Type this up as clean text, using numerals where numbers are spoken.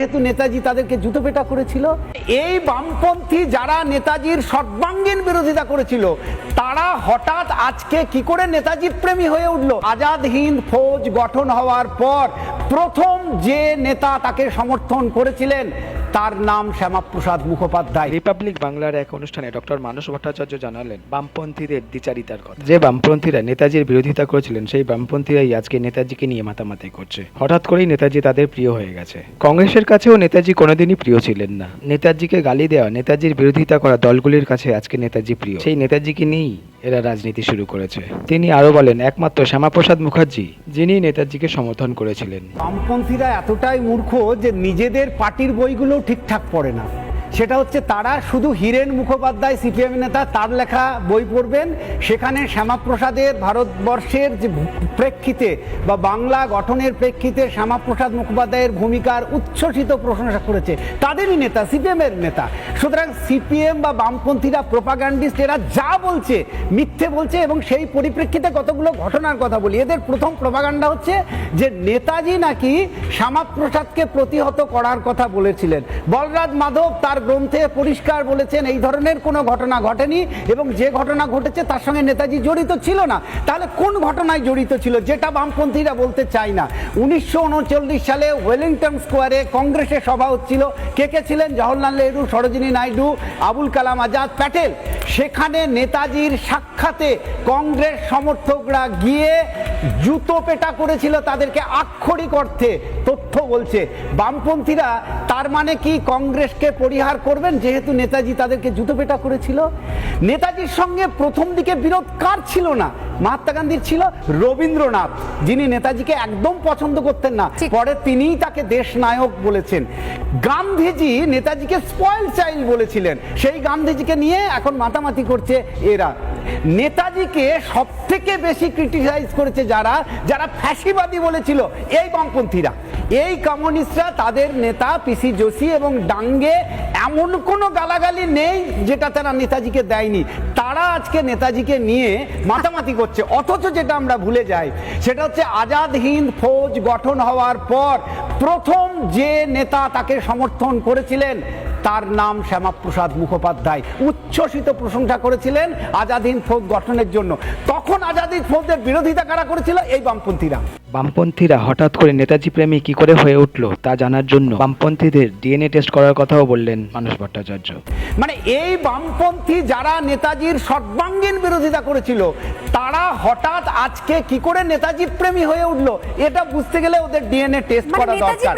যেহেতু নেতাজি তাদেরকে জুতো পেটা করেছিল, এই বামপন্থী যারা নেতাজির সর্বাঙ্গীন বিরোধিতা করেছিল তারা হঠাৎ আজকে কি করে নেতাজির প্রেমী হয়ে উঠলো? আজাদ হিন্দ ফৌজ গঠন হওয়ার পর প্রথম যে নেতা তাকে সমর্থন করেছিলেন তার নাম শ্যামাপ্রসাদ মুখোপাধ্যায়। রিপাবলিক বাংলার এক অনুষ্ঠানে ডক্টর মানস ভট্টাচার্য জানালেন বামপন্থীদের দ্বিচারিতার কথা। যে বামপন্থীরা নেতাজির বিরোধিতা করেছিলেন সেই বামপন্থীরাই আজকে নেতাজিকে নিয়ে মাতামাতি করছে। হঠাৎ করেই নেতাজি তাদের প্রিয় হয়ে গেছে। কংগ্রেসের কাছেও নেতাজি কোনোদিনই প্রিয় ছিলেন না। নেতাজিকে গালি দেওয়া, নেতাজির বিরোধিতা করা দলগুলির কাছে আজকে নেতাজি প্রিয়। সেই নেতাজিকে নিয়েই এরা রাজনীতি শুরু করেছে। তিনি আরো বলেন, একমাত্র শ্যামাপ্রসাদ মুখার্জি যিনি নেতাজিকে সমর্থন করেছিলেন। বামপন্থীরা এতটাই মূর্খ যে নিজেদের পার্টির বইগুলো ঠিকঠাক পড়ে না। সেটা হচ্ছে তারা শুধু হীরেন মুখোপাধ্যায় সিপিএম নেতা, তার লেখা বই পড়বেন, সেখানে শ্যামাপ্রসাদের ভারতবর্ষের যে প্রেক্ষিতে বা বাংলা গঠনের প্রেক্ষিতে শ্যামাপ্রসাদ মুখোপাধ্যায়ের ভূমিকার উচ্ছ্বসিত প্রশংসা করেছে। তাদেরই নেতা, সিপিএমের নেতা। সুতরাং সিপিএম বা বামপন্থীরা প্রোপাগান্ডিস্ট, এরা যা বলছে মিথ্যে বলছে। এবং সেই পরিপ্রেক্ষিতে কতগুলো ঘটনার কথা বলি। এদের প্রথম প্রোপাগান্ডা হচ্ছে যে নেতাজি নাকি শ্যামাপ্রসাদকে প্রতিহত করার কথা বলেছিলেন। বলরাজ মাধব তার গ্রন্থে পরিষ্কার বলেছেন এই ধরনের কোনো ঘটনা ঘটেনি, এবং যে ঘটনা ঘটেছে তার সঙ্গে নেতাজি জড়িত ছিল না। তাহলে কোন ঘটনায় জড়িত ছিল, যেটা বামপন্থীরা বলতে চায় না? 1939 সালে ওয়েলিংটন স্কোয়ারে কংগ্রেসের সভা হচ্ছিল। কে কে ছিলেন? জওহরলাল নেহরু, সরোজিনী নাইডু, আবুল কালাম আজাদ, প্যাটেল। সেখানে নেতাজির সাক্ষাতে কংগ্রেস সমর্থকরা গিয়ে জুতো পেটা করেছিল তাদেরকে, আক্ষরিক অর্থে। তথ্য বলছে বামপন্থীরা তার মানে কি কংগ্রেসকে পরিহার করবেন যেহেতু নেতাজি তাদেরকে জুতো পেটা করেছিল? নেতাজির সঙ্গে প্রথম দিকে বিরোধ কার ছিল না? মহাত্মা গান্ধীর ছিল। রবীন্দ্রনাথ, যিনি নেতাজিকে একদম পছন্দ করতেন না, পরে তিনিই তাকে দেশ নায়ক বলেছেন। গান্ধীজি নেতাজিকে স্পয়েল চাইল্ড বলেছিলেন। সেই গান্ধীজিকে নিয়ে এখন মাতামাতি করছে এরা। নেতাজিকে সব থেকে বেশি ক্রিটিসাইজ করেছে যারা যারা ফ্যাসিবাদী বলেছিল, এই বামপন্থীরা, এই কমিউনিস্টরা। তাদের নেতা পিসি যোশী এবং ডাঙ্গে এমন কোনো গালাগালি নেই যেটা তারা নেতাজিকে দেয়নি। তারা আজকে নেতাজিকে নিয়ে মাতামাতি করছে। অথচ যেটা আমরা ভুলে যাই সেটা হচ্ছে আজাদ হিন্দ ফৌজ গঠন হওয়ার পর প্রথম যে নেতা তাকে সমর্থন করেছিলেন তার নাম শ্যামাপ্রসাদ মুখোপাধ্যায়। উচ্ছ্বসিত প্রশংসা করেছিলেন আজাদ হিন্দ ফৌজ গঠনের জন্য। তখন আজাদ হিন্দ ফৌজের বিরোধিতা কারা করেছিল? এই বামপন্থীরা। বামপন্থীরা হঠাৎ করে নেতাজি প্রেমী কি করে হয়ে উঠলো তা জানার জন্য বামপন্থীদের ডিএনএ টেস্ট করার কথাও বললেন মানস ভট্টাচার্য। মানে এই বামপন্থী যারা নেতাজির সর্বাঙ্গীন বিরোধিতা করেছিল তারা হঠাৎ আজকে কি করে নেতাজির প্রেমী হয়ে উঠলো, এটা বুঝতে গেলে ওদের ডিএনএ টেস্ট করা দরকার।